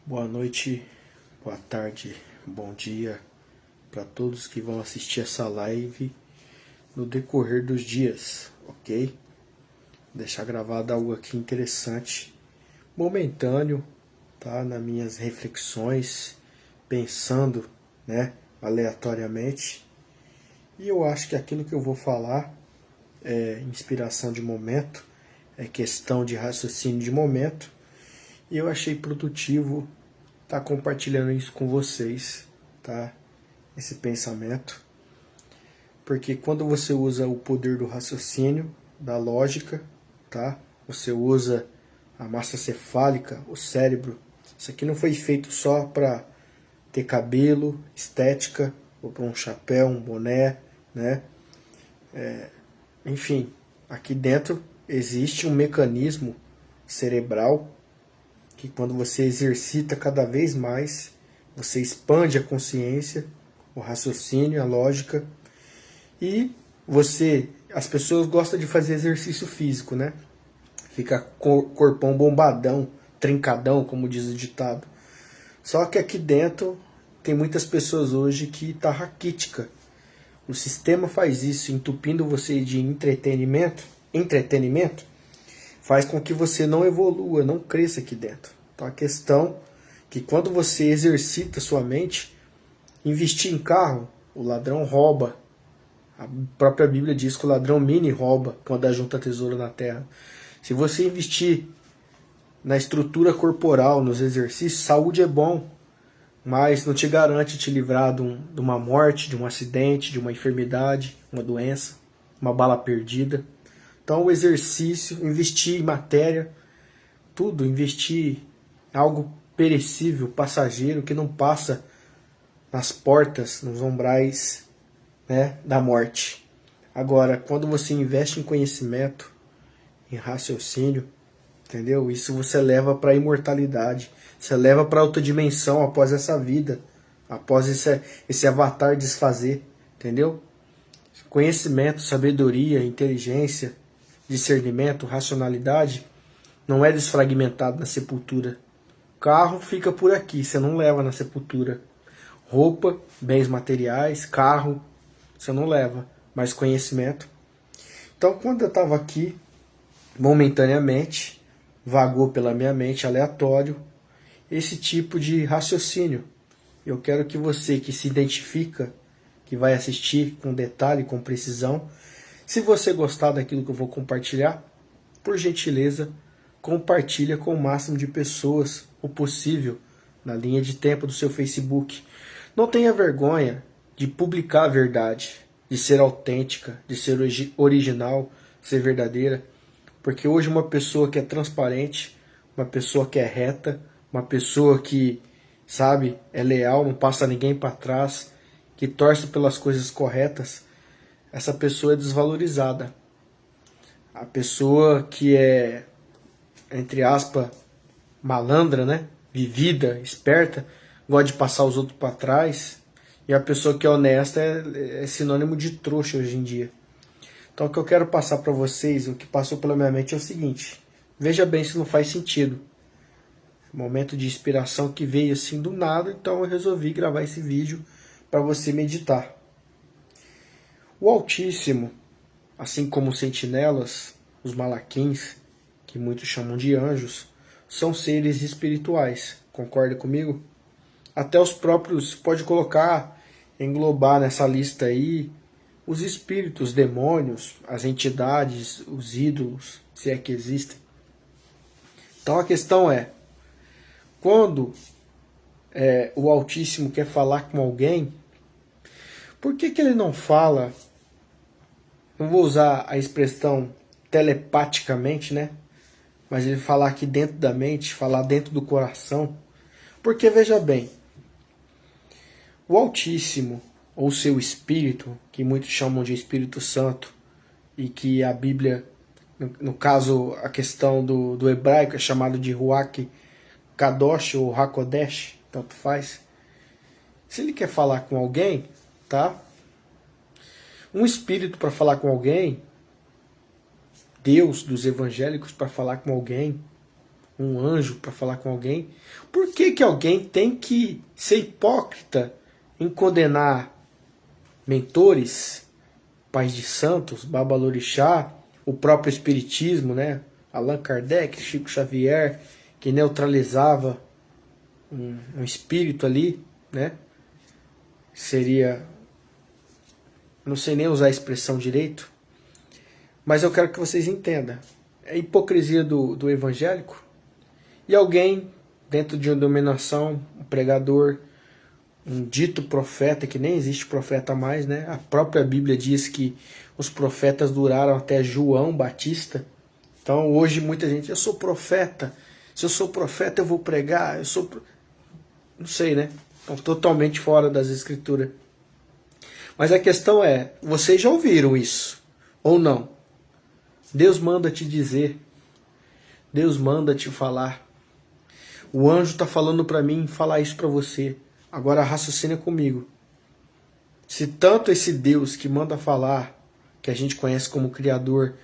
Boa noite, boa tarde, bom dia para todos que vão assistir essa live no decorrer dos dias, ok? Deixar gravado algo aqui interessante, momentâneo, tá? Nas minhas reflexões, pensando, né, aleatoriamente. E eu acho que aquilo que eu vou falar é inspiração de momento, é questão de raciocínio de momento. E eu achei produtivo estar compartilhando isso com vocês, tá? Esse pensamento. Porque quando você usa o poder do raciocínio, da lógica, tá? Você usa a massa cefálica, o cérebro. Isso aqui não foi feito só para ter cabelo, estética, ou para um chapéu, um boné, né? Enfim, aqui dentro existe um mecanismo cerebral que quando você exercita cada vez mais, você expande a consciência, o raciocínio, a lógica, e as pessoas gostam de fazer exercício físico, né? Fica corpão bombadão, trincadão, como diz o ditado. Só que aqui dentro tem muitas pessoas hoje que tá raquítica. O sistema faz isso, entupindo você de entretenimento, faz com que você não evolua, não cresça aqui dentro. Então a questão é que quando você exercita sua mente, investir em carro, o ladrão rouba. A própria Bíblia diz que o ladrão mini rouba quando ajunta tesouro na terra. Se você investir na estrutura corporal, nos exercícios, saúde é bom, mas não te garante te livrar de uma morte, de um acidente, de uma enfermidade, uma doença, uma bala perdida. Então o exercício, investir em matéria, tudo, investir em algo perecível, passageiro, que não passa nas portas, nos umbrais, né, da morte. Agora, quando você investe em conhecimento, em raciocínio, entendeu? Isso você leva para a imortalidade, você leva para outra dimensão após essa vida, após esse avatar desfazer, entendeu? Conhecimento, sabedoria, inteligência, discernimento, racionalidade não é desfragmentado na sepultura. O carro fica por aqui, você não leva na sepultura. Roupa, bens materiais, carro, você não leva, mas conhecimento. Então, quando eu estava aqui, momentaneamente, vagou pela minha mente aleatório esse tipo de raciocínio. Eu quero que você que se identifica, que vai assistir com detalhe, com precisão, se você gostar daquilo que eu vou compartilhar, por gentileza, compartilha com o máximo de pessoas o possível na linha de tempo do seu Facebook. Não tenha vergonha de publicar a verdade, de ser autêntica, de ser original, ser verdadeira, porque hoje uma pessoa que é transparente, uma pessoa que é reta, uma pessoa que, sabe, é leal, não passa ninguém para trás, que torce pelas coisas corretas, essa pessoa é desvalorizada. A pessoa que é, entre aspas, malandra, né? Vivida, esperta, gosta de passar os outros para trás. E a pessoa que é honesta é sinônimo de trouxa hoje em dia. Então o que eu quero passar para vocês, o que passou pela minha mente é o seguinte. Veja bem se não faz sentido. Momento de inspiração que veio assim do nada, então eu resolvi gravar esse vídeo para você meditar. O Altíssimo, assim como os sentinelas, os malaquins, que muitos chamam de anjos, são seres espirituais. Concorda comigo? Até os próprios, pode colocar, englobar nessa lista aí, os espíritos, os demônios, as entidades, os ídolos, se é que existem. Então a questão é, quando o Altíssimo quer falar com alguém, por que ele não fala, não vou usar a expressão telepaticamente, né? Mas ele falar aqui dentro da mente, falar dentro do coração. Porque veja bem, o Altíssimo, ou seu Espírito, que muitos chamam de Espírito Santo, e que a Bíblia, no caso a questão do hebraico, é chamado de Ruach Kadosh ou Hakodesh, tanto faz. Se ele quer falar com alguém, tá? Um espírito para falar com alguém, Deus dos evangélicos para falar com alguém, um anjo para falar com alguém. Por que que alguém tem que ser hipócrita em condenar mentores, pais de santos, Babalorixá, o próprio Espiritismo, né? Allan Kardec, Chico Xavier, que neutralizava um espírito ali, né? Seria... não sei nem usar a expressão direito, mas eu quero que vocês entendam. É a hipocrisia do evangélico. E alguém, dentro de uma denominação, um pregador, um dito profeta, que nem existe profeta mais, né? A própria Bíblia diz que os profetas duraram até João Batista. Então hoje muita gente, eu sou profeta, se eu sou profeta eu vou pregar, eu sou... não sei, né? Estão totalmente fora das escrituras. Mas a questão é, vocês já ouviram isso ou não? Deus manda te dizer, Deus manda te falar. O anjo está falando para mim falar isso para você. Agora raciocina comigo. Se tanto esse Deus que manda falar, que a gente conhece como Criador,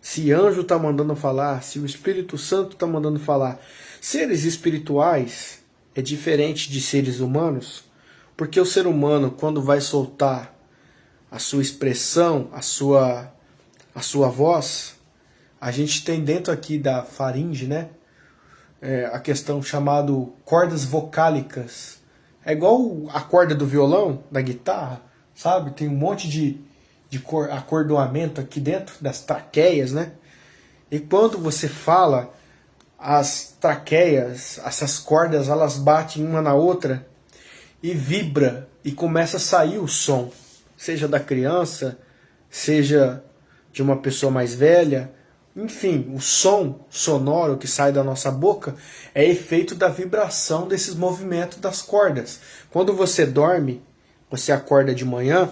se anjo está mandando falar, se o Espírito Santo está mandando falar, seres espirituais é diferente de seres humanos, porque o ser humano, quando vai soltar a sua expressão, a sua voz, a gente tem dentro aqui da faringe, né? A questão chamado cordas vocálicas. É igual a corda do violão, da guitarra, sabe? Tem um monte de acordoamento aqui dentro das traqueias, né? E quando você fala, as traqueias, essas cordas, elas batem uma na outra e vibra e começa a sair o som, seja da criança, seja de uma pessoa mais velha. Enfim, o som sonoro que sai da nossa boca é efeito da vibração desses movimentos das cordas. Quando você dorme, você acorda de manhã,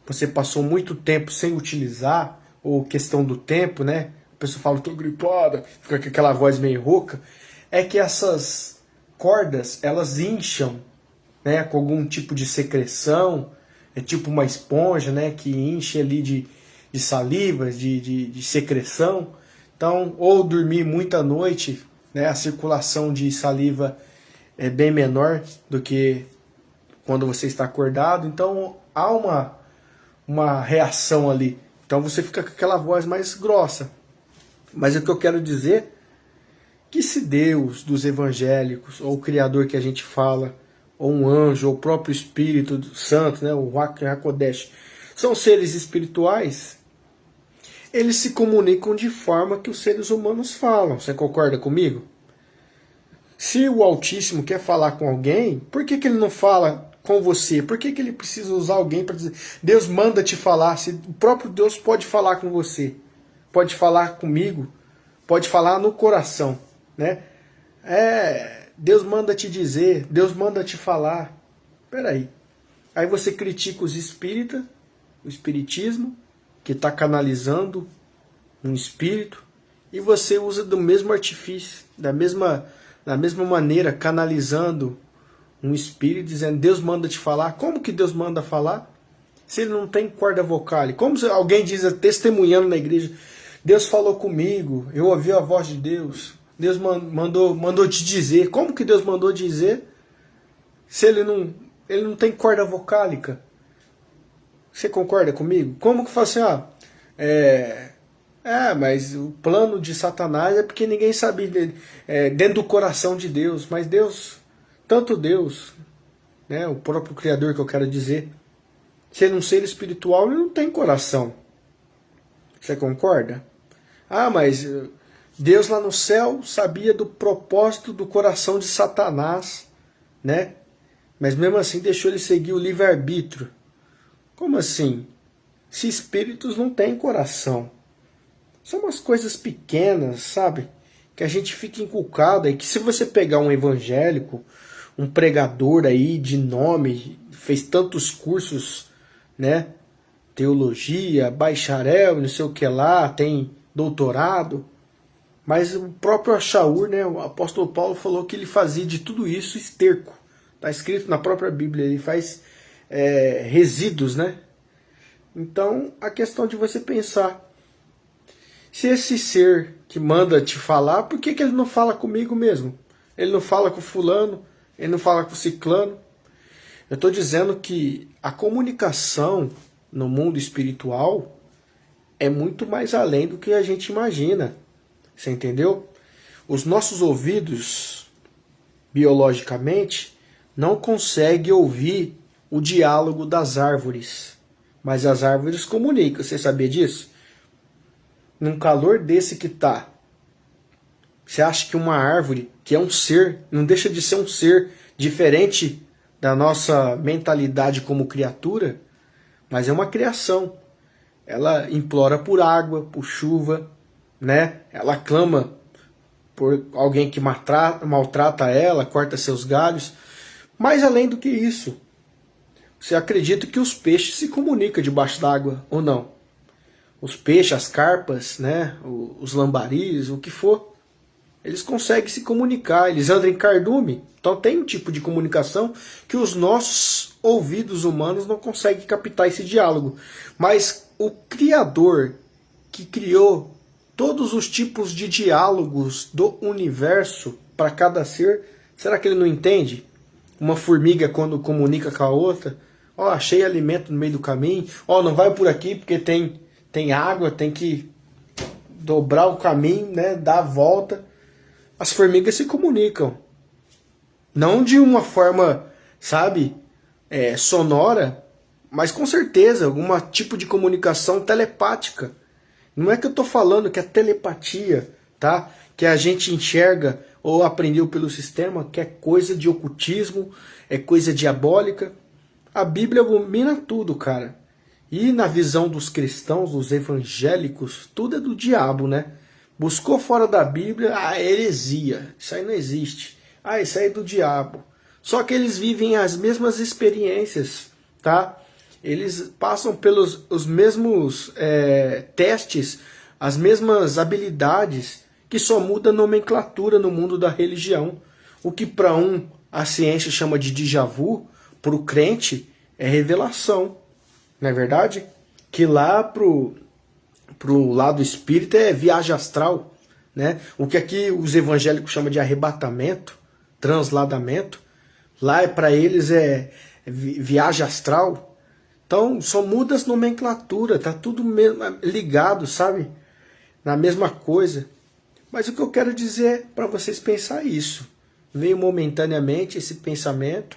você passou muito tempo sem utilizar, ou questão do tempo, né? A pessoa fala, tô gripada, fica com aquela voz meio rouca. É que essas cordas, elas incham, né? Com algum tipo de secreção, é tipo uma esponja, né? Que enche ali de saliva, de secreção. Então, ou dormir muita noite, né, a circulação de saliva é bem menor do que quando você está acordado. Então, há uma reação ali. Então, você fica com aquela voz mais grossa. Mas o que eu quero dizer é que se Deus dos evangélicos, ou o Criador que a gente fala, ou um anjo, ou o próprio Espírito Santo, né, o Ruach HaKodesh, são seres espirituais, eles se comunicam de forma que os seres humanos falam. Você concorda comigo? Se o Altíssimo quer falar com alguém, por que ele não fala com você? Por que ele precisa usar alguém para dizer, Deus manda te falar, se o próprio Deus pode falar com você, pode falar comigo, pode falar no coração, né? Deus manda te dizer, Deus manda te falar. Peraí. Aí você critica os espíritas, o espiritismo, que está canalizando um espírito, e você usa do mesmo artifício, da mesma maneira, canalizando um espírito, dizendo, Deus manda te falar. Como que Deus manda falar? Se ele não tem corda vocal. Como se alguém diz, testemunhando na igreja, Deus falou comigo, eu ouvi a voz de Deus, Deus mandou te dizer. Como que Deus mandou dizer se ele não tem corda vocálica? Você concorda comigo? Como que fala assim, mas o plano de Satanás é porque ninguém sabe dentro do coração de Deus. Mas Deus, tanto Deus, né, o próprio Criador que eu quero dizer, sendo um ser espiritual, ele não tem coração. Você concorda? Mas Deus lá no céu sabia do propósito do coração de Satanás, né? Mas mesmo assim deixou ele seguir o livre-arbítrio. Como assim? Se espíritos não têm coração. São umas coisas pequenas, sabe? Que a gente fica inculcado. E que se você pegar um evangélico, um pregador aí de nome, fez tantos cursos, né? Teologia, bacharel, não sei o que lá, tem doutorado. Mas o próprio Achaur, né? O apóstolo Paulo falou que ele fazia de tudo isso esterco. Está escrito na própria Bíblia, ele faz resíduos, né? Então, a questão de você pensar, Se esse ser que manda te falar, por que ele não fala comigo mesmo? Ele não fala com fulano, ele não fala com ciclano. Eu estou dizendo que a comunicação no mundo espiritual é muito mais além do que a gente imagina. Você entendeu? Os nossos ouvidos, biologicamente, não conseguem ouvir o diálogo das árvores. Mas as árvores comunicam. Você sabia disso? Num calor desse que tá, você acha que uma árvore, que é um ser, não deixa de ser um ser diferente da nossa mentalidade como criatura, mas é uma criação. Ela implora por água, por chuva, né? Ela clama por alguém que maltrata ela, corta seus galhos. Mas além do que isso, você acredita que os peixes se comunicam debaixo d'água ou não? Os peixes, as carpas, né? Os lambaris, o que for, eles conseguem se comunicar, eles andam em cardume. Então tem um tipo de comunicação que os nossos ouvidos humanos não conseguem captar esse diálogo. Mas o Criador que criou todos os tipos de diálogos do universo para cada ser, será que ele não entende? Uma formiga quando comunica com a outra, ó, achei alimento no meio do caminho, ó, não vai por aqui porque tem água, tem que dobrar o caminho, né, dar a volta. As formigas se comunicam. Não de uma forma, sabe, sonora, mas com certeza, algum tipo de comunicação telepática. Não é que eu estou falando que é telepatia, tá? Que a gente enxerga ou aprendeu pelo sistema, que é coisa de ocultismo, é coisa diabólica. A Bíblia abomina tudo, cara. E na visão dos cristãos, dos evangélicos, tudo é do diabo, né? Buscou fora da Bíblia, heresia. Isso aí não existe. Isso aí é do diabo. Só que eles vivem as mesmas experiências, tá? Eles passam pelos os mesmos testes, as mesmas habilidades, que só muda a nomenclatura no mundo da religião. O que para um a ciência chama de déjà vu, para o crente é revelação. Não é verdade? Que lá pro lado espírita é viagem astral, né? O que aqui os evangélicos chamam de arrebatamento, transladamento, lá para eles é viagem astral. Então só muda as nomenclaturas, tá tudo ligado, sabe? Na mesma coisa. Mas o que eu quero dizer é para vocês pensar isso. Veio momentaneamente esse pensamento,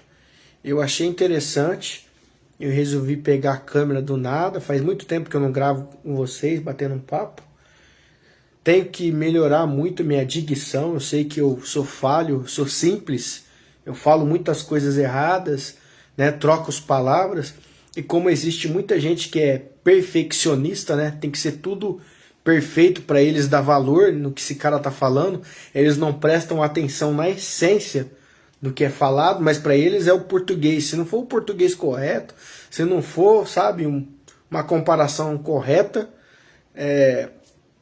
eu achei interessante. Eu resolvi pegar a câmera do nada. Faz muito tempo que eu não gravo com vocês, batendo um papo. Tenho que melhorar muito minha dicção. Eu sei que eu sou falho, sou simples. Eu falo muitas coisas erradas, né? Troco as palavras. E como existe muita gente que é perfeccionista, né? Tem que ser tudo perfeito para eles dar valor no que esse cara tá falando. Eles não prestam atenção na essência do que é falado, mas para eles é o português. Se não for o português correto, se não for, sabe, uma comparação correta,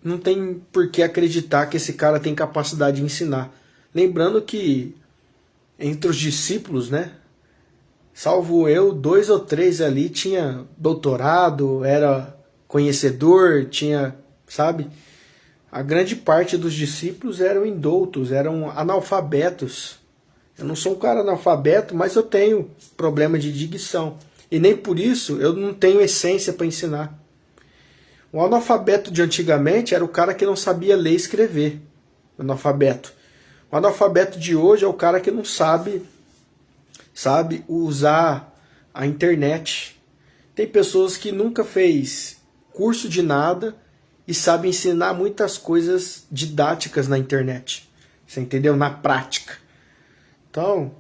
não tem por que acreditar que esse cara tem capacidade de ensinar. Lembrando que entre os discípulos, né, salvo eu, 2 ou 3 ali tinha doutorado, era conhecedor, tinha, sabe, a grande parte dos discípulos eram indoutos, eram analfabetos. Eu não sou um cara analfabeto, mas eu tenho problema de dicção. E nem por isso eu não tenho essência para ensinar. O analfabeto de antigamente era o cara que não sabia ler e escrever. O analfabeto. O analfabeto de hoje é o cara que não sabe usar a internet. Tem pessoas que nunca fez curso de nada e sabem ensinar muitas coisas didáticas na internet. Você entendeu? Na prática. Então,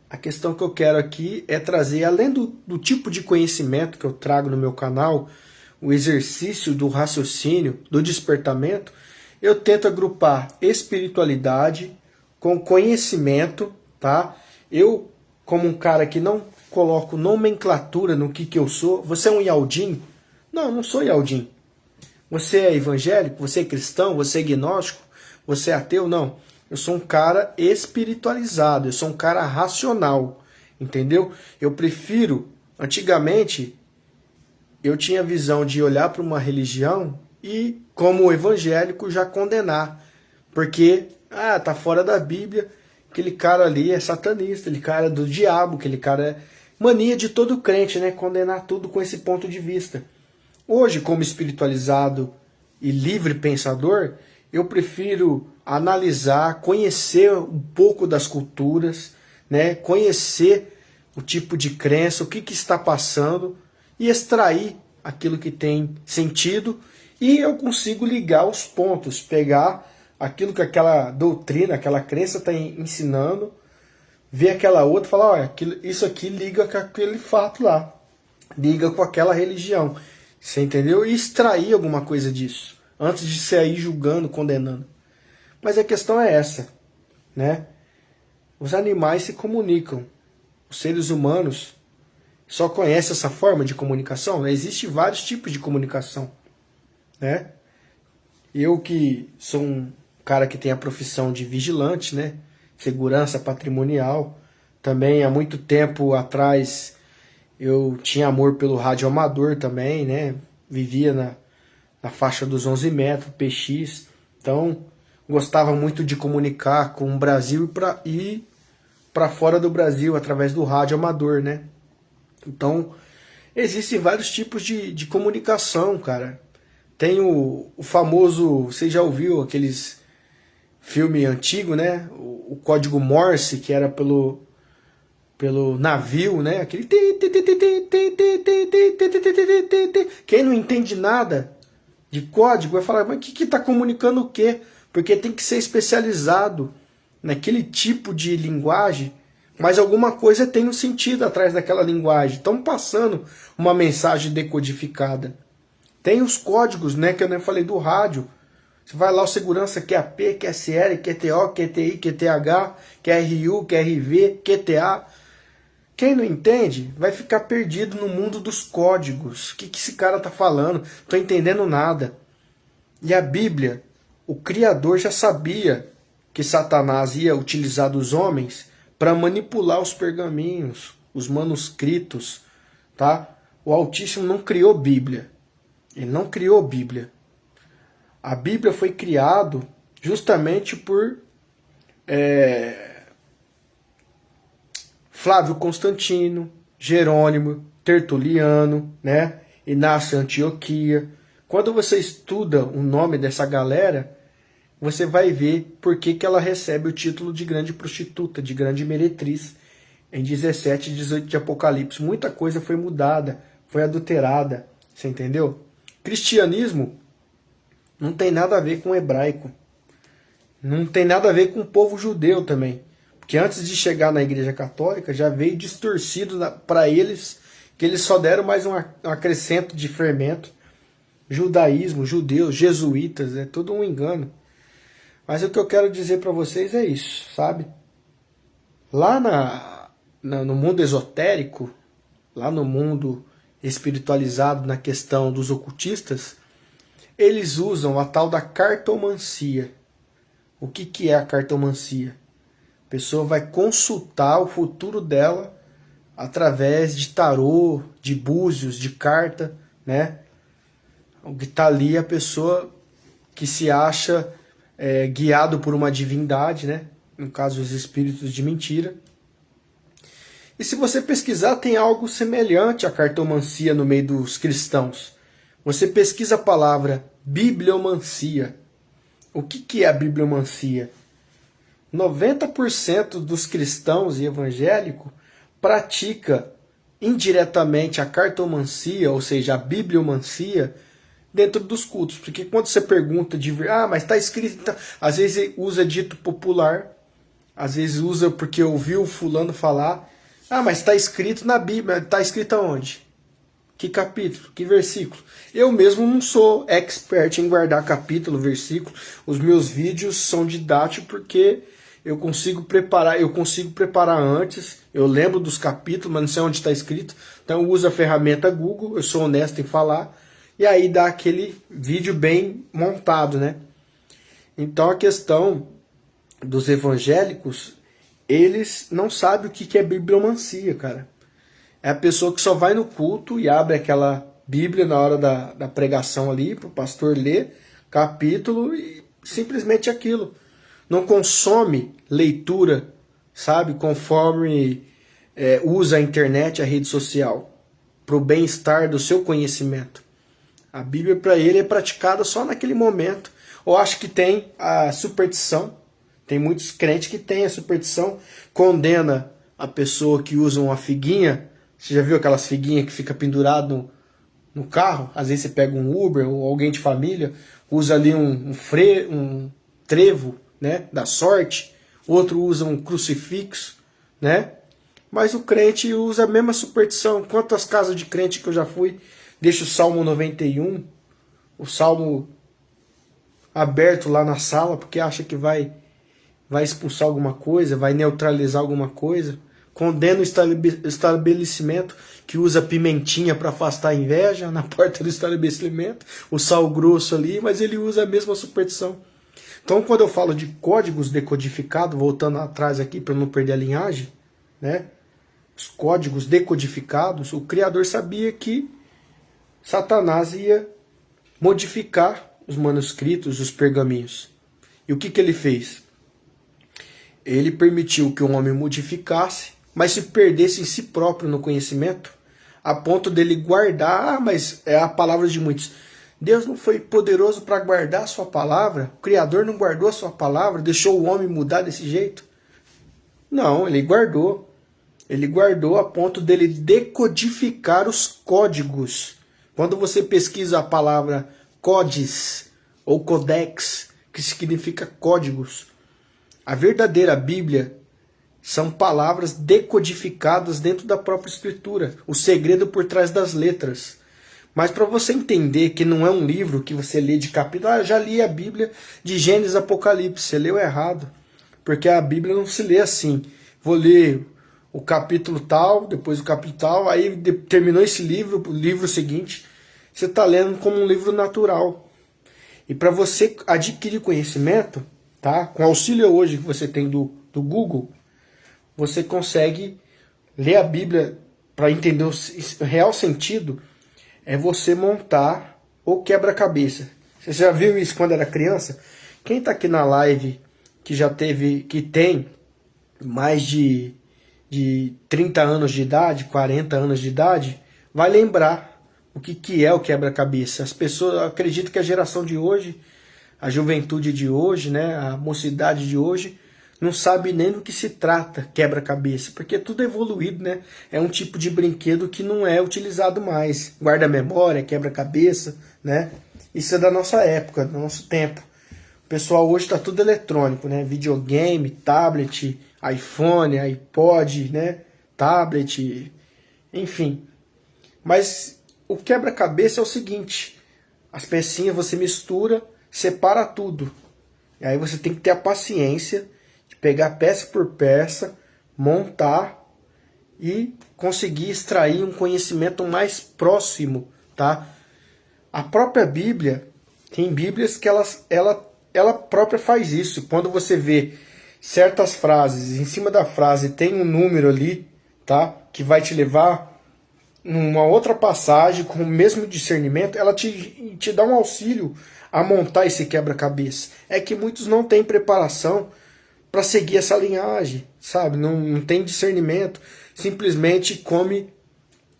a questão que eu quero aqui é trazer, além do tipo de conhecimento que eu trago no meu canal, o exercício do raciocínio, do despertamento, eu tento agrupar espiritualidade com conhecimento, tá? Eu, como um cara que não coloco nomenclatura no que eu sou, você é um Yaldin? Não, não sou Yaldin. Você é evangélico? Você é cristão? Você é gnóstico? Você é ateu? Não. Eu sou um cara espiritualizado, eu sou um cara racional, entendeu? Eu prefiro, antigamente, eu tinha a visão de olhar para uma religião e, como evangélico, já condenar. Porque, tá fora da Bíblia, aquele cara ali é satanista, aquele cara é do diabo, aquele cara é mania de todo crente, né? Condenar tudo com esse ponto de vista. Hoje, como espiritualizado e livre pensador, eu prefiro analisar, conhecer um pouco das culturas, né? Conhecer o tipo de crença, o que está passando e extrair aquilo que tem sentido, e eu consigo ligar os pontos, pegar aquilo que aquela doutrina, aquela crença está ensinando, ver aquela outra e falar, olha, isso aqui liga com aquele fato lá, liga com aquela religião. Você entendeu? E extrair alguma coisa disso, antes de sair julgando, condenando. Mas a questão é essa, né? Os animais se comunicam. Os seres humanos só conhecem essa forma de comunicação, né? Existem vários tipos de comunicação, né? Eu que sou um cara que tem a profissão de vigilante, né? Segurança patrimonial. Também há muito tempo atrás eu tinha amor pelo rádio amador também, né? Vivia na faixa dos 11 metros, PX. Então, gostava muito de comunicar com o Brasil e para fora do Brasil, através do rádio amador, né? Então, existem vários tipos de comunicação, cara. Tem o famoso, você já ouviu aqueles filme antigo, né? O código Morse, que era pelo navio, né? Aquele quem não entende nada de código vai falar, mas o que está comunicando o quê? Porque tem que ser especializado naquele tipo de linguagem, mas alguma coisa tem um sentido atrás daquela linguagem. Estão passando uma mensagem decodificada. Tem os códigos, né, que eu nem falei do rádio. Você vai lá, o segurança QAP, QSL, QTO, QTI, QTH, QRU, QRV, QTA. Quem não entende vai ficar perdido no mundo dos códigos. O que esse cara tá falando? Não tô entendendo nada. E a Bíblia, o Criador já sabia que Satanás ia utilizar dos homens para manipular os pergaminhos, os manuscritos, tá? O Altíssimo não criou Bíblia. Ele não criou Bíblia. A Bíblia foi criada justamente por Flávio Constantino, Jerônimo, Tertuliano, né? Inácio Antioquia. Quando você estuda o nome dessa galera, você vai ver por que ela recebe o título de grande prostituta, de grande meretriz, em 17 e 18 de Apocalipse. Muita coisa foi mudada, foi adulterada, você entendeu? Cristianismo não tem nada a ver com hebraico. Não tem nada a ver com o povo judeu também. Porque antes de chegar na Igreja Católica, já veio distorcido para eles, que eles só deram mais um acrescento de fermento. Judaísmo, judeus, jesuítas, é tudo um engano. Mas o que eu quero dizer para vocês é isso, sabe? Lá no mundo esotérico, lá no mundo espiritualizado, na questão dos ocultistas, eles usam a tal da cartomancia. O que é a cartomancia? A pessoa vai consultar o futuro dela através de tarô, de búzios, de carta, né? O que está ali é a pessoa que se acha guiado por uma divindade, né? No caso, os espíritos de mentira. E se você pesquisar, tem algo semelhante à cartomancia no meio dos cristãos. Você pesquisa a palavra bibliomancia. O que é a bibliomancia? 90% dos cristãos e evangélicos pratica indiretamente a cartomancia, ou seja, a bibliomancia, dentro dos cultos. Porque quando você pergunta mas está escrito... Então... Às vezes usa dito popular, às vezes usa porque ouviu fulano falar. Mas está escrito na Bíblia. Está escrito aonde? Que capítulo? Que versículo? Eu mesmo não sou expert em guardar capítulo, versículo. Os meus vídeos são didáticos porque eu consigo preparar antes. Eu lembro dos capítulos, mas não sei onde está escrito. Então eu uso a ferramenta Google, eu sou honesto em falar. E aí dá aquele vídeo bem montado, né? Então a questão dos evangélicos, eles não sabem o que é bibliomancia, cara. É a pessoa que só vai no culto e abre aquela Bíblia na hora da pregação ali, para o pastor ler capítulo e simplesmente aquilo. Não consome leitura, sabe, conforme usa a internet, a rede social, para o bem-estar do seu conhecimento. A Bíblia para ele é praticada só naquele momento. Ou acho que tem a superstição. Tem muitos crentes que têm a superstição, condena a pessoa que usa uma figuinha. Você já viu aquelas figuinhas que fica pendurado no carro? Às vezes você pega um Uber ou alguém de família, usa ali um trevo, né, da sorte. Outro usa um crucifixo, né? Mas o crente usa a mesma superstição. Quantas casas de crente que eu já fui, deixa o Salmo 91, o Salmo aberto lá na sala, porque acha que vai expulsar alguma coisa, vai neutralizar alguma coisa. Condena o estabelecimento que usa pimentinha para afastar a inveja na porta do estabelecimento, o sal grosso ali, mas ele usa a mesma superstição. Então, quando eu falo de códigos decodificados, voltando atrás aqui para não perder a linhagem, né? Os códigos decodificados, o Criador sabia que Satanás ia modificar os manuscritos, os pergaminhos. E o que ele fez? Ele permitiu que o homem modificasse, mas se perdesse em si próprio no conhecimento, a ponto dele guardar, mas é a palavra de muitos. Deus não foi poderoso para guardar a sua palavra? O Criador não guardou a sua palavra? Deixou o homem mudar desse jeito? Não, ele guardou. Ele guardou a ponto dele decodificar os códigos. Quando você pesquisa a palavra codes ou codex, que significa códigos, a verdadeira Bíblia são palavras decodificadas dentro da própria Escritura, o segredo por trás das letras. Mas para você entender que não é um livro que você lê de capítulo, eu já li a Bíblia de Gênesis a Apocalipse, você leu errado, porque a Bíblia não se lê assim. Vou ler o capítulo tal, depois o capítulo tal, aí terminou esse livro, o livro seguinte, você está lendo como um livro natural. E para você adquirir conhecimento, tá? Com auxílio hoje que você tem do Google, você consegue ler a Bíblia para entender o real sentido, é você montar o quebra-cabeça. Você já viu isso quando era criança? Quem está aqui na live que já teve, que tem mais de 30 anos de idade, 40 anos de idade, vai lembrar o que é o quebra-cabeça. As pessoas acreditam que a geração de hoje, a juventude de hoje, né, a mocidade de hoje, não sabe nem do que se trata quebra-cabeça, porque tudo é evoluído, né? É um tipo de brinquedo que não é utilizado mais. Guarda-memória, quebra-cabeça, né? Isso é da nossa época, do nosso tempo. O pessoal hoje está tudo eletrônico, né? Videogame, tablet, iPhone, iPod, né? Tablet, enfim. Mas o quebra-cabeça é o seguinte: as pecinhas você mistura, separa tudo. E aí você tem que ter a paciência de pegar peça por peça, montar e conseguir extrair um conhecimento mais próximo, tá? A própria Bíblia, tem Bíblias que ela própria faz isso. Quando você vê certas frases, em cima da frase tem um número ali, tá? Que vai te levar numa outra passagem com o mesmo discernimento, ela te dá um auxílio a montar esse quebra-cabeça. É que muitos não têm preparação para seguir essa linhagem, sabe? Não tem discernimento, simplesmente come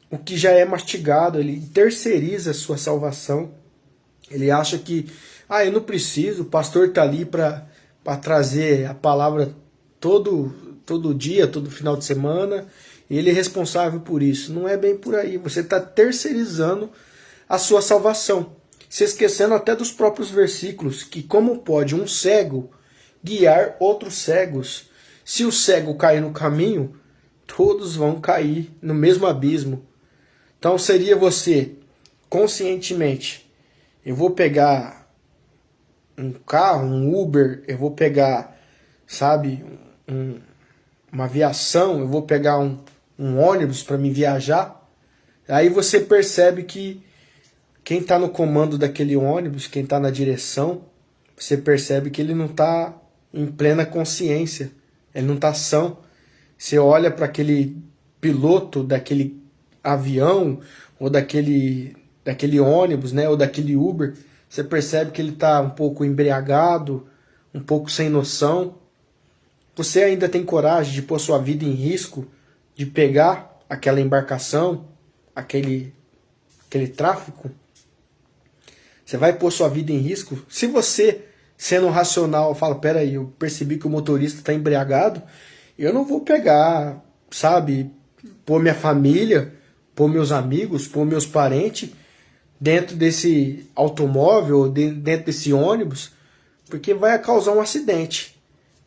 o que já é mastigado, ele terceiriza a sua salvação. Ele acha que, eu não preciso, o pastor está ali para trazer a palavra todo dia, todo final de semana, e ele é responsável por isso. Não é bem por aí, você está terceirizando a sua salvação, se esquecendo até dos próprios versículos, que como pode um cego guiar outros cegos? Se o cego cair no caminho, todos vão cair no mesmo abismo. Então seria você, conscientemente, eu vou pegar um carro, um Uber, eu vou pegar, sabe, uma aviação, eu vou pegar um ônibus para me viajar. Aí você percebe que quem está no comando daquele ônibus, quem está na direção, você percebe que ele não está em plena consciência, ele não está são. Você olha para aquele piloto daquele avião ou daquele daquele ônibus, né, ou daquele Uber, você percebe que ele está um pouco embriagado, um pouco sem noção. Você ainda tem coragem de pôr sua vida em risco, de pegar aquela embarcação, aquele tráfico? Você vai pôr sua vida em risco? Se você, sendo racional, fala, peraí, eu percebi que o motorista está embriagado, eu não vou pegar, sabe, pôr minha família, pôr meus amigos, pôr meus parentes dentro desse automóvel, dentro desse ônibus, porque vai causar um acidente.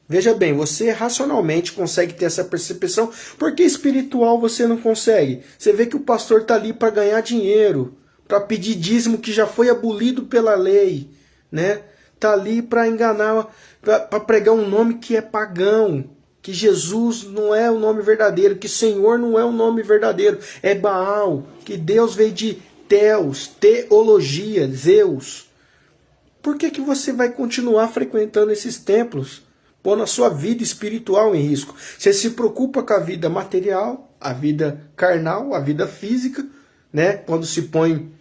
Veja bem, você racionalmente consegue ter essa percepção, porque espiritual você não consegue. Você vê que o pastor está ali para ganhar dinheiro, para pedir dízimo que já foi abolido pela lei, né? Tá ali para enganar, para pregar um nome que é pagão, que Jesus não é o nome verdadeiro, que Senhor não é o nome verdadeiro, é Baal, que Deus veio de Teos, teologia, Zeus. Por que você vai continuar frequentando esses templos, pondo a sua vida espiritual em risco? Você se preocupa com a vida material, a vida carnal, a vida física, né? Quando se põe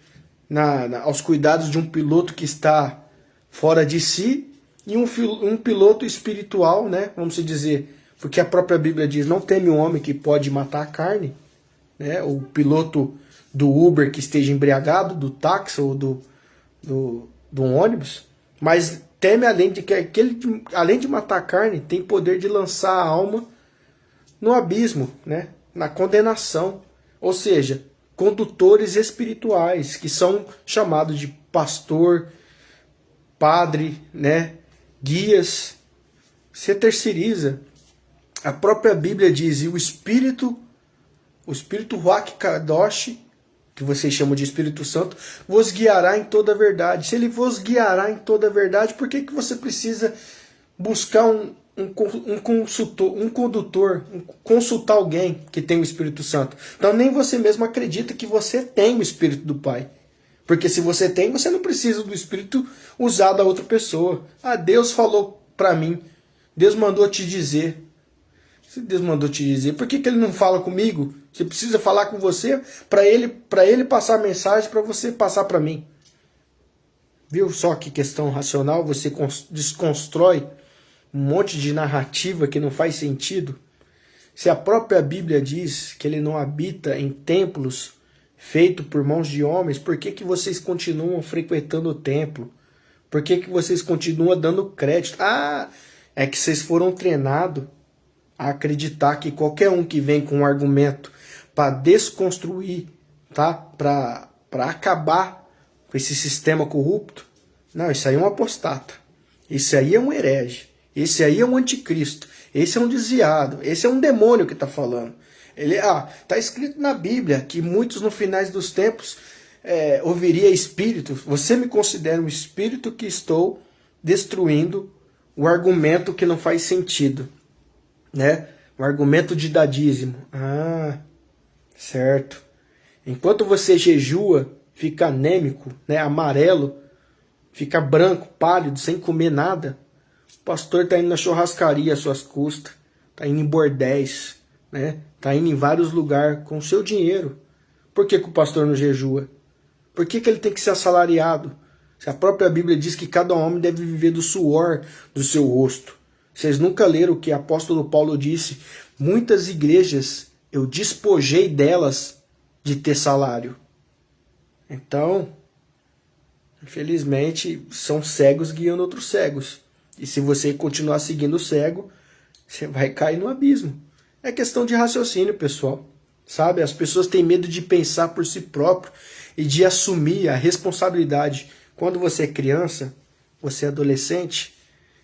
aos cuidados de um piloto que está fora de si, e um piloto espiritual, né? Vamos dizer, porque a própria Bíblia diz, não teme um homem que pode matar a carne, né? O piloto do Uber que esteja embriagado, do táxi ou do ônibus, mas teme além de que além de matar a carne, tem poder de lançar a alma no abismo, né? Na condenação. Ou seja, condutores espirituais, que são chamados de pastor, padre, né? Guias. Você terceiriza. A própria Bíblia diz, e o Espírito Ruach Kadosh, que vocês chamam de Espírito Santo, vos guiará em toda a verdade. Se ele vos guiará em toda a verdade, por que você precisa buscar um condutor, consultar alguém que tem o Espírito Santo? Então nem você mesmo acredita que você tem o Espírito do Pai. Porque se você tem, você não precisa do Espírito usado a outra pessoa. Ah, Deus falou para mim. Deus mandou te dizer. Se Deus mandou te dizer, por que ele não fala comigo? Você precisa falar com você para ele passar a mensagem para você passar para mim. Viu só que questão racional? Você desconstrói um monte de narrativa que não faz sentido. Se a própria Bíblia diz que ele não habita em templos feitos por mãos de homens, por que vocês continuam frequentando o templo? Por que vocês continuam dando crédito? Ah, é que vocês foram treinados a acreditar que qualquer um que vem com um argumento para desconstruir, tá? Para acabar com esse sistema corrupto, não, isso aí é um apostata, isso aí é um herege, esse aí é um anticristo, esse é um desviado, esse é um demônio que está falando. Tá escrito na Bíblia que muitos no finais dos tempos ouviria espíritos. Você me considera um espírito que estou destruindo o argumento que não faz sentido, né? O argumento de dar dízimo. Ah, certo. Enquanto você jejua, fica anêmico, né? Amarelo, fica branco, pálido, sem comer nada. O pastor está indo na churrascaria às suas custas, está indo em bordéis, né? Está indo em vários lugares com o seu dinheiro. Por que o pastor não jejua? Por que ele tem que ser assalariado? Se a própria Bíblia diz que cada homem deve viver do suor do seu rosto. Vocês nunca leram o que o apóstolo Paulo disse? Muitas igrejas eu despojei delas de ter salário. Então, infelizmente, são cegos guiando outros cegos. E se você continuar seguindo o cego, você vai cair no abismo. É questão de raciocínio, pessoal. Sabe? As pessoas têm medo de pensar por si próprio e de assumir a responsabilidade. Quando você é criança, você é adolescente,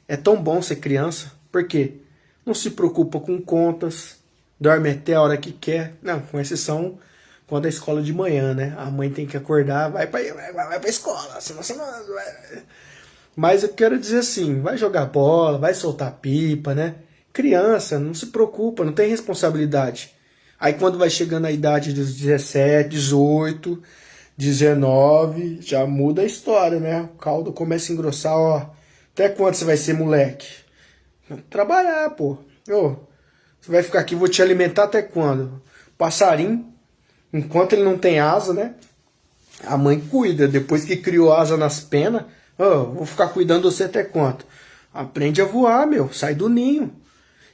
é tão bom ser criança. Por quê? Não se preocupa com contas, dorme até a hora que quer. Não, com exceção quando é escola de manhã, né? A mãe tem que acordar, vai pra escola, senão você não vai. Mas eu quero dizer assim, vai jogar bola, vai soltar pipa, né? Criança, não se preocupa, não tem responsabilidade. Aí quando vai chegando a idade dos 17, 18, 19, já muda a história, né? O caldo começa a engrossar, ó. Até quando você vai ser moleque? Trabalhar, pô. Ô, você vai ficar aqui, vou te alimentar até quando? Passarinho, enquanto ele não tem asa, né? A mãe cuida, depois que criou asa nas penas, vou ficar cuidando de você até quanto? Aprende a voar, meu, sai do ninho.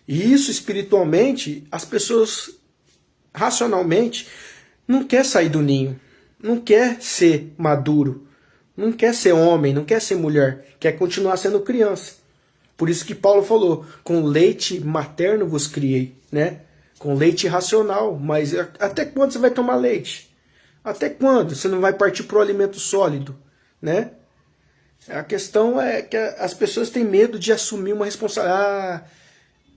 E isso espiritualmente, as pessoas racionalmente não quer sair do ninho, não quer ser maduro, não quer ser homem, não quer ser mulher, quer continuar sendo criança. Por isso que Paulo falou, com leite materno vos criei, né? Com leite racional, mas até quando você vai tomar leite? Até quando você não vai partir para o alimento sólido, né? A questão é que as pessoas têm medo de assumir uma responsabilidade.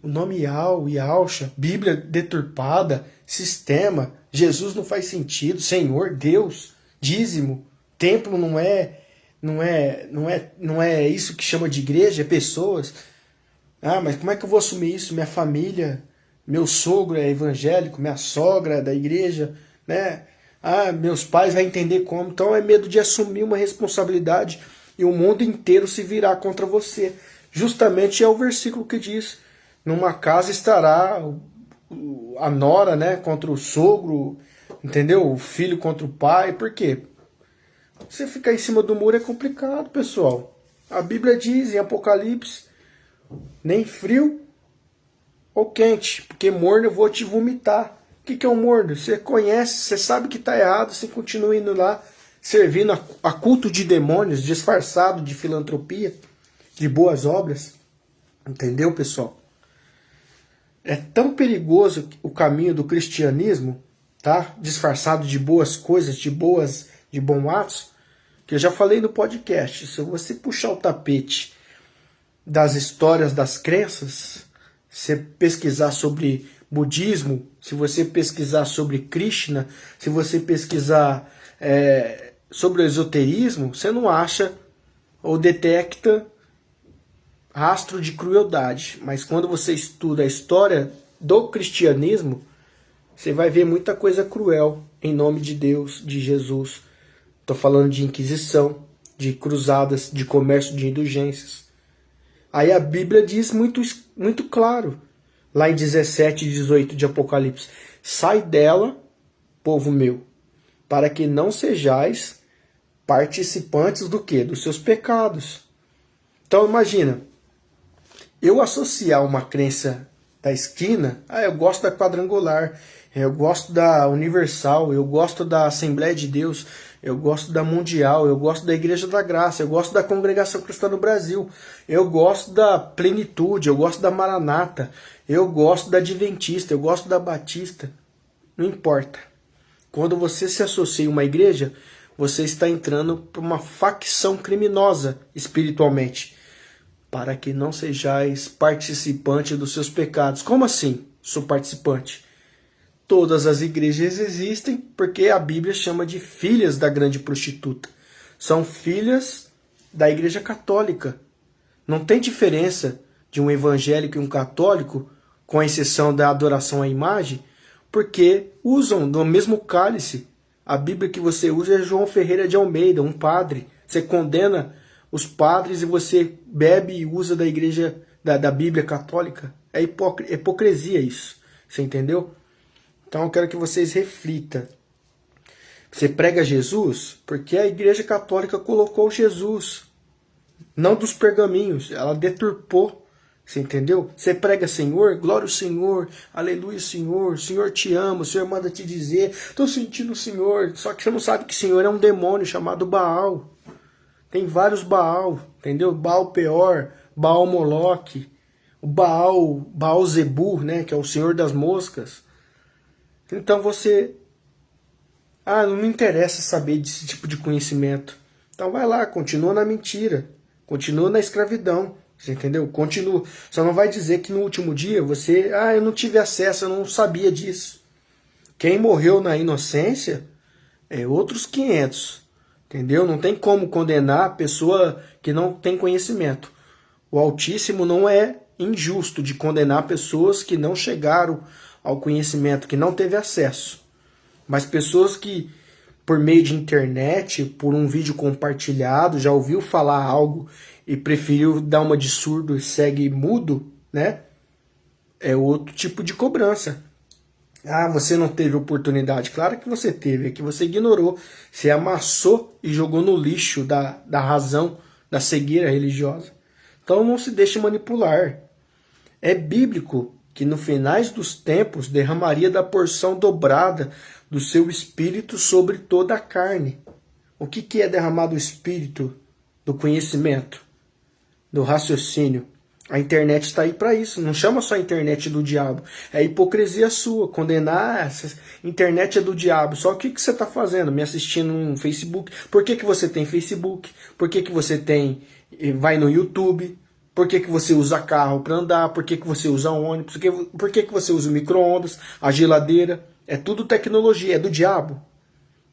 O nome Yahusha, Bíblia deturpada, sistema, Jesus não faz sentido, Senhor, Deus, dízimo, templo não é isso que chama de igreja, é pessoas. Mas como é que eu vou assumir isso? Minha família, meu sogro é evangélico, minha sogra é da igreja, né? Meus pais vão entender como. Então é medo de assumir uma responsabilidade e o mundo inteiro se virar contra você. Justamente é o versículo que diz: numa casa estará a nora, né, contra o sogro, entendeu? O filho contra o pai. Por quê? Você ficar em cima do muro é complicado, pessoal. A Bíblia diz em Apocalipse, nem frio ou quente, porque morno eu vou te vomitar. O que é um morno? Você conhece, você sabe que está errado, você continua indo lá servindo a culto de demônios, disfarçado de filantropia, de boas obras. Entendeu, pessoal? É tão perigoso o caminho do cristianismo, tá? Disfarçado de boas coisas, de bons atos, que eu já falei no podcast. Se você puxar o tapete das histórias das crenças, se pesquisar sobre budismo, se você pesquisar sobre Krishna, se você pesquisar sobre o esoterismo, você não acha ou detecta rastro de crueldade. Mas quando você estuda a história do cristianismo, você vai ver muita coisa cruel em nome de Deus, de Jesus. Estou falando de Inquisição, de cruzadas, de comércio de indulgências. Aí a Bíblia diz muito claro, lá em 17 e 18 de Apocalipse: sai dela, povo meu, para que não sejais participantes do quê? Dos seus pecados. Então imagina, eu associar uma crença da esquina, eu gosto da quadrangular, eu gosto da Universal, eu gosto da Assembleia de Deus, eu gosto da Mundial, eu gosto da Igreja da Graça, eu gosto da Congregação Cristã no Brasil, eu gosto da Plenitude, eu gosto da Maranata, eu gosto da Adventista, eu gosto da Batista. Não importa. Quando você se associa a uma igreja, você está entrando para uma facção criminosa espiritualmente, para que não sejais participante dos seus pecados. Como assim, sou participante? Todas as igrejas existem porque a Bíblia chama de filhas da grande prostituta. São filhas da Igreja Católica. Não tem diferença de um evangélico e um católico, com a exceção da adoração à imagem, porque usam do mesmo cálice. A Bíblia que você usa é João Ferreira de Almeida, um padre. Você condena os padres e você bebe e usa da igreja, da Bíblia católica. É hipocrisia isso. Você entendeu? Então eu quero que vocês reflitam. Você prega Jesus porque a Igreja Católica colocou Jesus, não dos pergaminhos. Ela deturpou. Você entendeu? Você prega Senhor, glória ao Senhor, aleluia Senhor, o Senhor te ama, o Senhor manda te dizer, estou sentindo o Senhor. Só que você não sabe que o Senhor é um demônio chamado Baal. Tem vários Baal, entendeu? Baal Peor, Baal Moloque, o Baal Zebu, né, que é o Senhor das Moscas. Então você... não me interessa saber desse tipo de conhecimento. Então vai lá, continua na mentira. Continua na escravidão. Você entendeu? Continua. Só não vai dizer que no último dia você... eu não tive acesso, eu não sabia disso. Quem morreu na inocência é outros 500. Entendeu? Não tem como condenar a pessoa que não tem conhecimento. O Altíssimo não é injusto de condenar pessoas que não chegaram ao conhecimento, que não teve acesso. Mas pessoas que, por meio de internet, por um vídeo compartilhado, já ouviu falar algo e preferiu dar uma de surdo e segue mudo, né? É outro tipo de cobrança. Ah, você não teve oportunidade. Claro que você teve, é que você ignorou. Você amassou e jogou no lixo da razão, da cegueira religiosa. Então não se deixe manipular. É bíblico que no finais dos tempos derramaria da porção dobrada do seu espírito sobre toda a carne. O que é derramar do espírito? Do conhecimento, do raciocínio. A internet está aí para isso. Não chama só a internet do diabo. É hipocrisia sua. Condenar essa internet é do diabo. Só o que você está fazendo? Me assistindo no Facebook. Por que você tem Facebook? Por que você tem vai no YouTube? Por que você usa carro para andar? Por que você usa ônibus? Por que você usa o micro-ondas, a geladeira? É tudo tecnologia, é do diabo.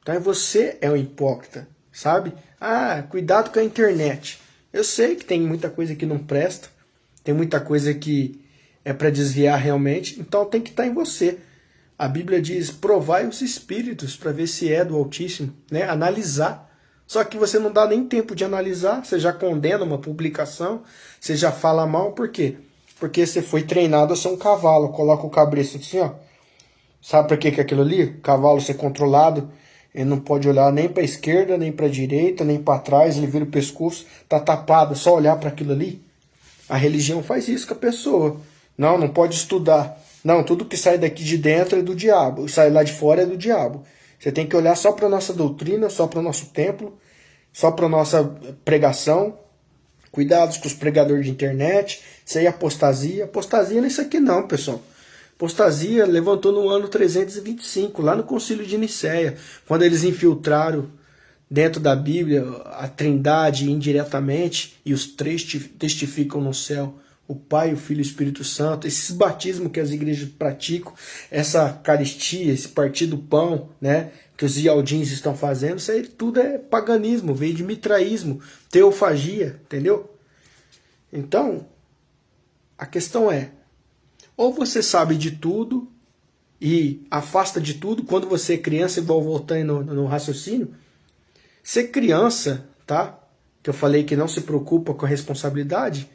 Então você é um hipócrita, sabe? Ah, cuidado com a internet. Eu sei que tem muita coisa que não presta, tem muita coisa que é para desviar realmente, então tem que estar em você. A Bíblia diz, provai os espíritos para ver se é do Altíssimo, né? Analisar. Só que você não dá nem tempo de analisar, você já condena uma publicação, você já fala mal, por quê? Porque você foi treinado a ser um cavalo, coloca o cabresto assim, ó. Sabe para que é aquilo ali? O cavalo ser controlado, ele não pode olhar nem para a esquerda, nem para a direita, nem para trás, ele vira o pescoço, tá tapado, só olhar para aquilo ali. A religião faz isso com a pessoa. Não, não pode estudar. Não, tudo que sai daqui de dentro é do diabo, sai lá de fora é do diabo. Você tem que olhar só para a nossa doutrina, só para o nosso templo, só para a nossa pregação. Cuidados com os pregadores de internet, isso aí é apostasia. Apostasia não é isso aqui não, pessoal. Apostasia levantou no ano 325, lá no Concílio de Nicéia, quando eles infiltraram dentro da Bíblia a Trindade indiretamente, e os três testificam no céu, o Pai, o Filho e o Espírito Santo. Esses batismos que as igrejas praticam, essa caristia, esse partir do pão, né, que os ialdins estão fazendo, isso aí tudo é paganismo, veio de mitraísmo, teofagia, entendeu? Então, a questão é, ou você sabe de tudo e afasta de tudo, quando você é criança, igual voltando no raciocínio, ser criança, tá? Que eu falei que não se preocupa com a responsabilidade,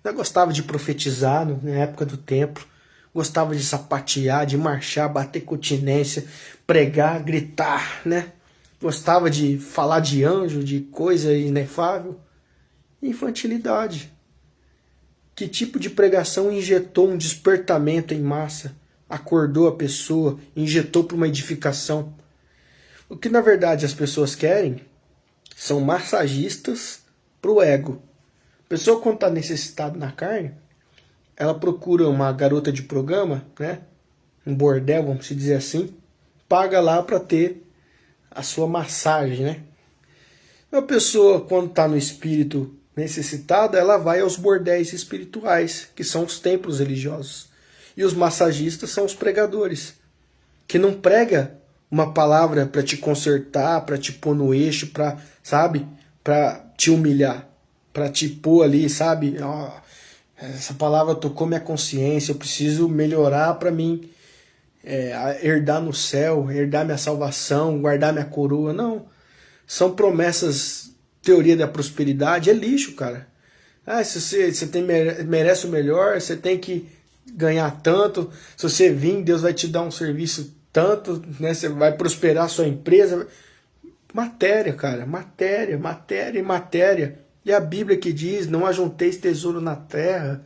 eu gostava de profetizar na época do templo, gostava de sapatear, de marchar, bater continência, pregar, gritar, né? Gostava de falar de anjo, de coisa inefável. Infantilidade. Que tipo de pregação injetou um despertamento em massa, acordou a pessoa, injetou para uma edificação? O que na verdade as pessoas querem são massagistas para o ego. A pessoa, quando está necessitada na carne, ela procura uma garota de programa, né? Um bordel, vamos dizer assim, paga lá para ter a sua massagem, né? A pessoa, quando está no espírito necessitada, ela vai aos bordéis espirituais, que são os templos religiosos. E os massagistas são os pregadores, que não prega uma palavra para te consertar, para te pôr no eixo, para, sabe, para te humilhar, para te pôr ali, sabe, ó, essa palavra tocou minha consciência, eu preciso melhorar para mim herdar no céu, herdar minha salvação, guardar minha coroa. Não, são promessas, teoria da prosperidade, é lixo, cara. Ah, se você merece o melhor, você tem que ganhar tanto, se você vir, Deus vai te dar um serviço tanto, né? Você vai prosperar a sua empresa. Matéria, cara, matéria, matéria e matéria. E a Bíblia que diz, não ajunteis tesouro na terra,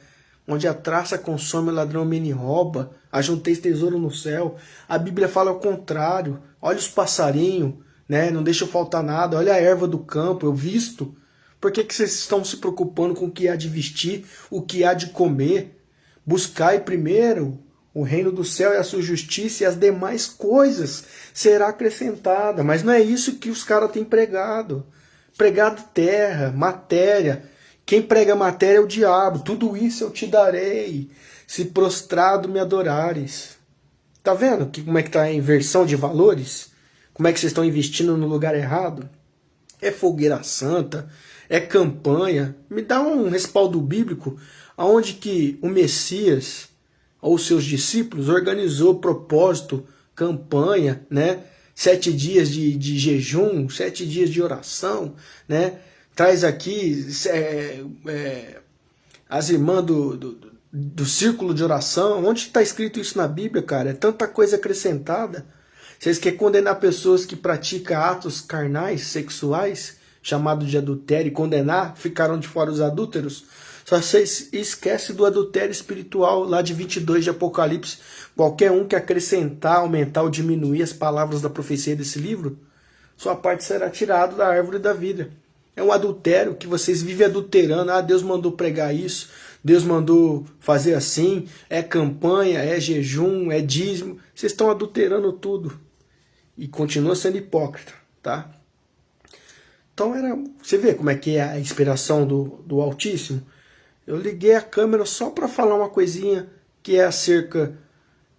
onde a traça consome, o ladrão mini rouba, ajunteis tesouro no céu. A Bíblia fala ao contrário. Olha os passarinhos, né? Não deixa faltar nada. Olha a erva do campo, eu visto. Por que vocês estão se preocupando com o que há de vestir, o que há de comer? Buscai primeiro o reino do céu e a sua justiça, e as demais coisas será acrescentada. Mas não é isso que os caras têm pregado. Pregado terra, matéria. Quem prega matéria é o diabo. Tudo isso eu te darei, se prostrado me adorares. Tá vendo como é que tá a inversão de valores? Como é que vocês estão investindo no lugar errado? É fogueira santa, é campanha. Me dá um respaldo bíblico onde que o Messias ou seus discípulos organizou propósito, campanha, né? 7 dias de jejum, 7 dias de oração, né? Traz aqui as irmãs do círculo de oração. Onde está escrito isso na Bíblia, cara? É tanta coisa acrescentada. Vocês querem condenar pessoas que praticam atos carnais, sexuais, chamado de adultério, e condenar? Ficaram de fora os adúlteros? Só vocês esquecem do adultério espiritual, lá de 22 de Apocalipse. Qualquer um que acrescentar, aumentar ou diminuir as palavras da profecia desse livro, sua parte será tirada da árvore da vida. É um adultério que vocês vivem adulterando. Ah, Deus mandou pregar isso, Deus mandou fazer assim, é campanha, é jejum, é dízimo. Vocês estão adulterando tudo. E continua sendo hipócrita, tá? Então você vê como é que é a inspiração do Altíssimo? Eu liguei a câmera só para falar uma coisinha que é acerca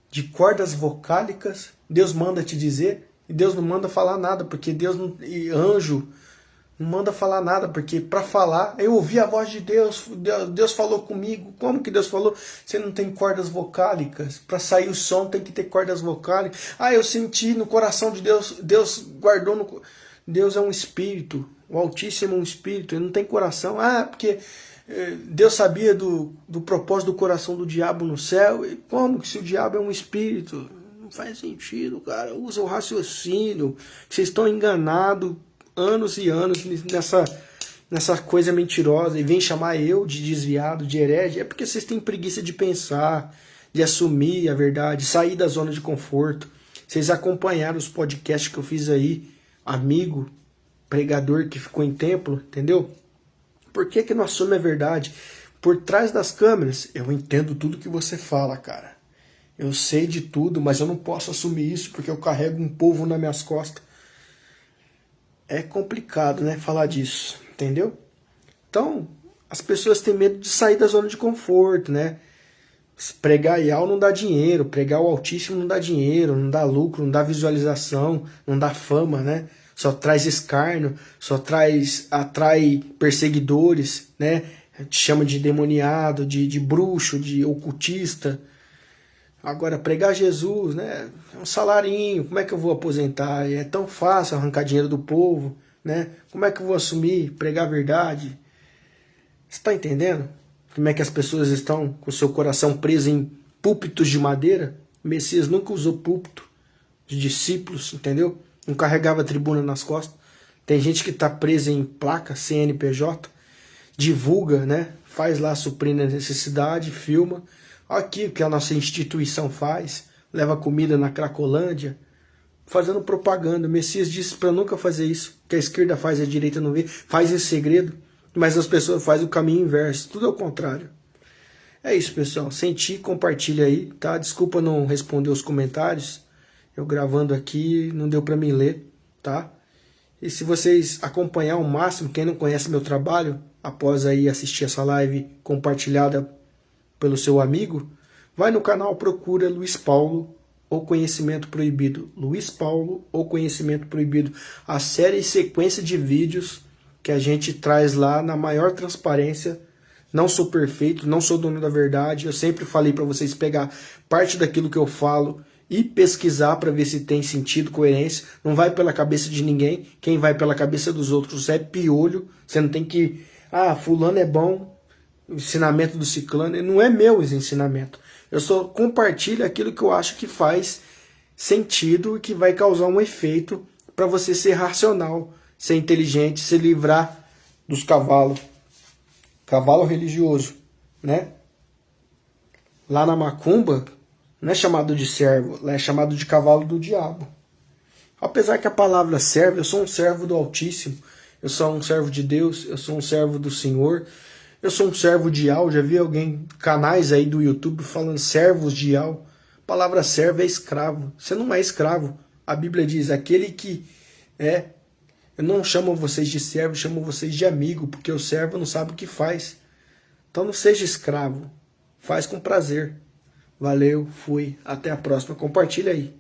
de cordas vocálicas. Deus manda te dizer e Deus não manda falar nada, porque Deus não, e anjo não manda falar nada, porque para falar, eu ouvi a voz de Deus, Deus falou comigo. Como que Deus falou? Você não tem cordas vocálicas. Para sair o som tem que ter cordas vocálicas. Ah, eu senti no coração de Deus, Deus guardou no... Deus é um espírito, o Altíssimo é um espírito, ele não tem coração. Ah, porque Deus sabia do propósito do coração do diabo no céu. E como que se o diabo é um espírito? Não faz sentido, cara. Usa o raciocínio. Vocês estão enganados anos e anos nessa coisa mentirosa e vem chamar eu de desviado, de herege. É porque vocês têm preguiça de pensar, de assumir a verdade, sair da zona de conforto. Vocês acompanharam os podcasts que eu fiz aí, amigo, pregador que ficou em templo, entendeu? Por que não assume a verdade? Por trás das câmeras, eu entendo tudo que você fala, cara. Eu sei de tudo, mas eu não posso assumir isso porque eu carrego um povo nas minhas costas. É complicado, né, falar disso, entendeu? Então, as pessoas têm medo de sair da zona de conforto, né? Pregar Yahweh não dá dinheiro, pregar o Altíssimo não dá dinheiro, não dá lucro, não dá visualização, não dá fama, né? Só traz escárnio, só atrai perseguidores, né? Te chama de demoniado, de bruxo, de ocultista. Agora, pregar Jesus, né? É um salarinho, como é que eu vou aposentar? É tão fácil arrancar dinheiro do povo, né? Como é que eu vou assumir, pregar a verdade? Você está entendendo? Como é que as pessoas estão com o seu coração preso em púlpitos de madeira? O Messias nunca usou púlpito de discípulos, entendeu? Não carregava tribuna nas costas. Tem gente que está presa em placa, CNPJ, divulga, né? Faz lá suprindo a necessidade, filma. Aqui o que a nossa instituição faz, leva comida na Cracolândia, fazendo propaganda. O Messias disse para nunca fazer isso, que a esquerda faz, a direita não vê, faz em segredo, mas as pessoas fazem o caminho inverso, tudo ao contrário. É isso, pessoal, senti, compartilha aí, tá? Desculpa não responder os comentários, eu gravando aqui, não deu para mim ler, tá? E se vocês acompanhar ao máximo, quem não conhece meu trabalho, após aí assistir essa live compartilhada pelo seu amigo, vai no canal, procura Luiz Paulo ou Conhecimento Proibido. Luiz Paulo ou Conhecimento Proibido. A série e sequência de vídeos que a gente traz lá na maior transparência. Não sou perfeito, não sou dono da verdade. Eu sempre falei para vocês pegar parte daquilo que eu falo e pesquisar para ver se tem sentido, coerência. Não vai pela cabeça de ninguém. Quem vai pela cabeça dos outros é piolho. Você não tem que... Ah, fulano é bom, o ensinamento do ciclano. Não é meu esse ensinamento. Eu só compartilho aquilo que eu acho que faz sentido e que vai causar um efeito para você ser racional, ser inteligente, se livrar dos cavalos. Cavalo religioso, né? Lá na macumba, não é chamado de servo, lá é chamado de cavalo do diabo. Apesar que a palavra servo, eu sou um servo do Altíssimo, eu sou um servo de Deus, eu sou um servo do Senhor, eu sou um servo de Yahweh. Já vi alguém, canais aí do YouTube falando servos de Yahweh. A palavra servo é escravo. Você não é escravo. A Bíblia diz, aquele que é... Eu não chamo vocês de servo, chamo vocês de amigo, porque o servo não sabe o que faz. Então não seja escravo. Faz com prazer. Valeu, fui. Até a próxima. Compartilha aí.